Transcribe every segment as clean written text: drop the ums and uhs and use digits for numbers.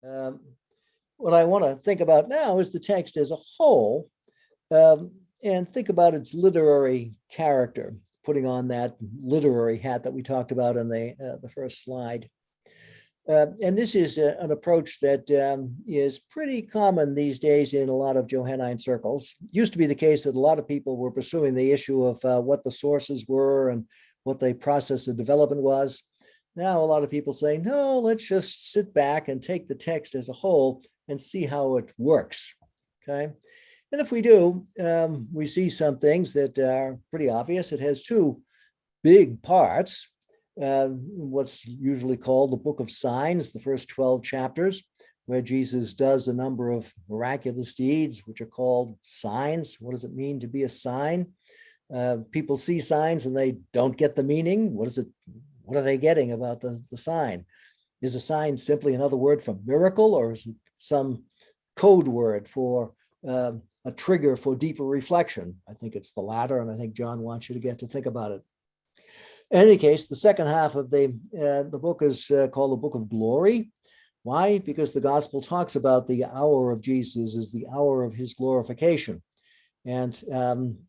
Um, what I want to think about now is the text as a whole, and think about its literary character, putting on that literary hat that we talked about in the first slide. And this is an approach that is pretty common these days in a lot of Johannine circles. It used to be the case that a lot of people were pursuing the issue of what the sources were and what the process of development was. Now, a lot of people say, no, let's just sit back and take the text as a whole and see how it works, okay? And if we do, we see some things that are pretty obvious. It has two big parts. What's usually called the book of signs, the first 12 chapters, where Jesus does a number of miraculous deeds, which are called signs. What does it mean to be a sign? People see signs and they don't get the meaning. What are they getting about the sign? Is a sign simply another word for miracle, or is it some code word for a trigger for deeper reflection? I think it's the latter, and I think John wants you to get to think about it. In any case, the second half of the book is called the Book of Glory. Why? Because the gospel talks about the hour of Jesus as the hour of his glorification. And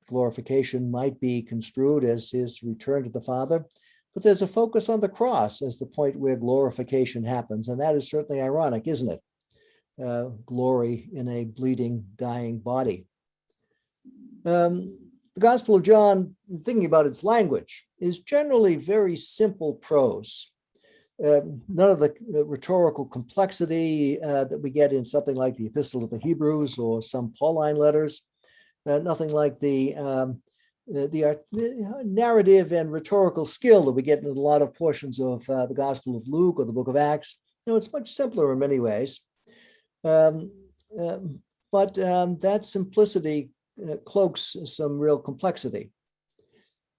glorification might be construed as his return to the Father, but there's a focus on the cross as the point where glorification happens. And that is certainly ironic, isn't it? Glory in a bleeding, dying body. The Gospel of John, thinking about its language, is generally very simple prose. None of the rhetorical complexity that we get in something like the Epistle to the Hebrews or some Pauline letters. Nothing like the narrative and rhetorical skill that we get in a lot of portions of the Gospel of Luke or the Book of Acts. It's much simpler in many ways. But that simplicity cloaks some real complexity.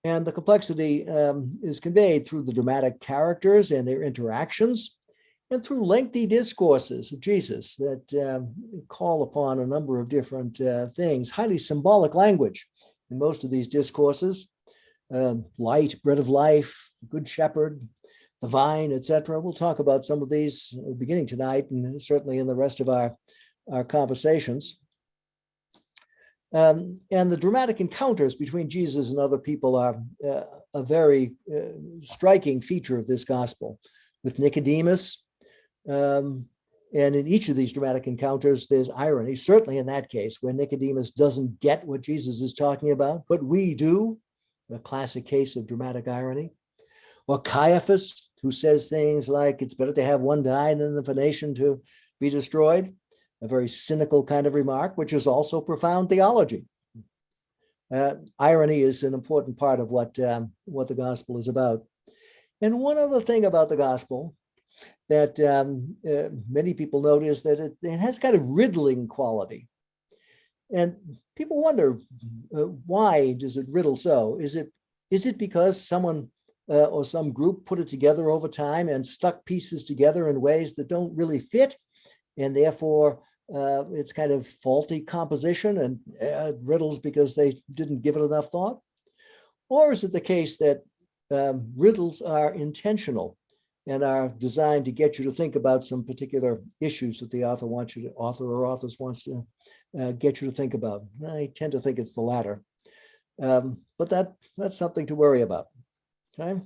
And the complexity is conveyed through the dramatic characters and their interactions, and through lengthy discourses of Jesus that call upon a number of different things, highly symbolic language in most of these discourses, light, bread of life, good shepherd, the vine, etc. We'll talk about some of these beginning tonight and certainly in the rest of our conversations. And the dramatic encounters between Jesus and other people are a very striking feature of this gospel. With Nicodemus, and in each of these dramatic encounters, there's irony, certainly in that case, where Nicodemus doesn't get what Jesus is talking about, but we do, a classic case of dramatic irony. Or Caiaphas, who says things like, it's better to have one die than for a nation to be destroyed. A very cynical kind of remark, which is also profound theology. Irony is an important part of what the gospel is about. And one other thing about the gospel that many people notice that it has kind of riddling quality. And people wonder, why does it riddle so? Is it because someone or some group put it together over time and stuck pieces together in ways that don't really fit? And therefore, it's kind of faulty composition and riddles because they didn't give it enough thought? Or is it the case that riddles are intentional and are designed to get you to think about some particular issues that the author wants to get you to think about? I tend to think it's the latter, but that's something to worry about. Okay.